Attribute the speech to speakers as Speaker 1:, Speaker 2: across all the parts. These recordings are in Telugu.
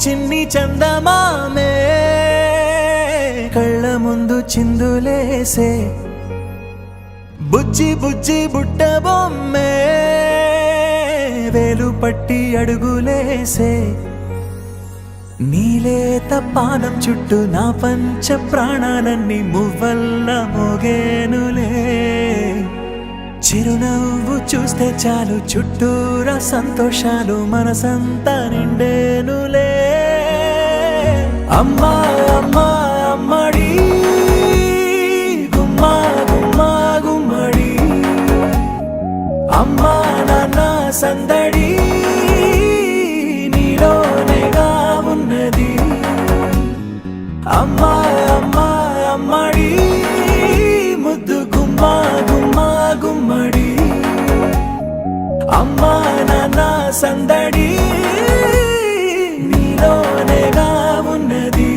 Speaker 1: చిన్ని చందమామే కళ్ళ ముందు చిందులేసే బుజ్జి బుజ్జి బుట్ట బొమ్మే వేలు పట్టి అడుగులేసే నీలేత పానం చుట్టూ నా పంచ ప్రాణాలన్నీ మువ్వల్ల మోగేనులే చిరునవ్వు చూస్తే చాలు చుట్టూరా సంతోషాలు మనసంతా నిండేనులే అమ్మా అమ్మా అమ్మడి గుమ్మా గుమ్మా గుమ్మడి అమ్మా నాన్న సందడి నీలోనేగా ఉన్నది అమ్మా అమ్మా అమ్మడి ముద్దు గుమ్మా గుమ్మా గుమ్మడి అమ్మా నాన్న సందడి నీలోనేగా ఉన్నది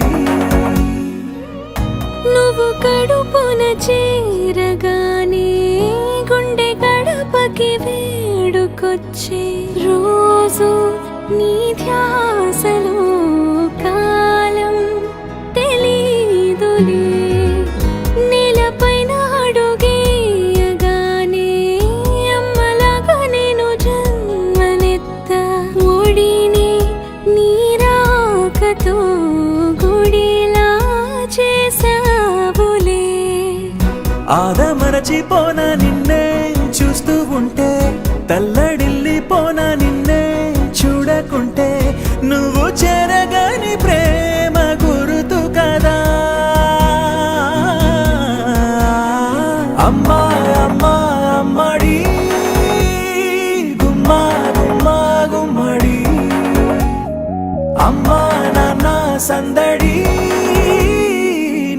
Speaker 2: నువ్వు కడుపున చేరగానే గుండె గడపకి వేడుకొచ్చే రోజు నీ ధ్యాసలో కాలం తెలీదులే నేలపైన అడుగేయగానే అమ్మలాగా నేను జన్మనెత్త ఒడిని నీరాకతో గుడిలా చేసావులే
Speaker 1: ఆదమరచిపోనా నిన్నే చూస్తూ ఉంటే తల్లడిల్లిపోనా నిన్నే చూడకుంటే నువ్వు చెరగని ప్రేమ గురుతు కదా అమ్మా అమ్మా అమ్మడి గుమ్మా గుమ్మా గుమ్మడి అమ్మా నాన్న సందడి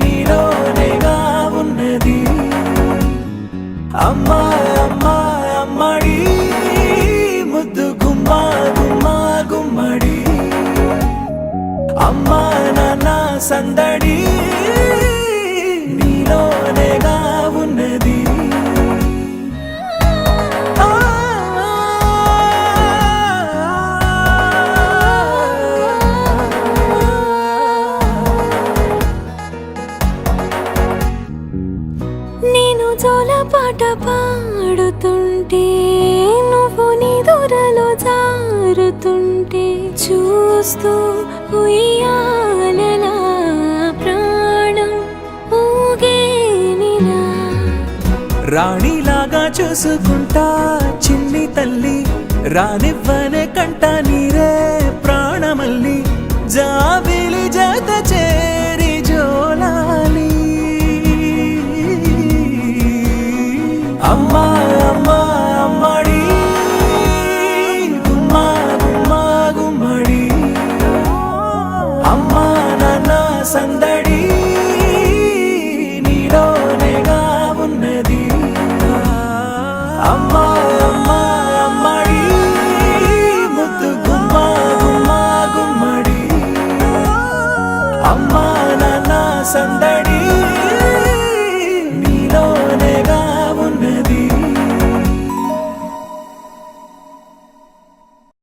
Speaker 1: నీలోనేగా ఉన్నది అమ్మా అమ్మా అమ్మడి ముద్దు గుమ్మా గుమ్మా గుమ్మడి అమ్మా నాన్న సందడి నీలోనేగా ఉన్నది
Speaker 2: నేను జోలపాట పాడుతుంటే నువ్వు నిదురలో జారుతుంటే చూస్తూ ఉయ్యాలలా ప్రాణం ఊగేనిలా
Speaker 1: రాణిలాగా చూసుకుంటా చిన్ని తల్లి రానివ్వనే కంట నీరే ప్రాణమల్లి జాబిలి జత చేరి జోలాలి అమ్మా అమ్మా అమ్మడి గుమ్మా గుమ్మా గుమ్మడి అమ్మా నాన్న సందడి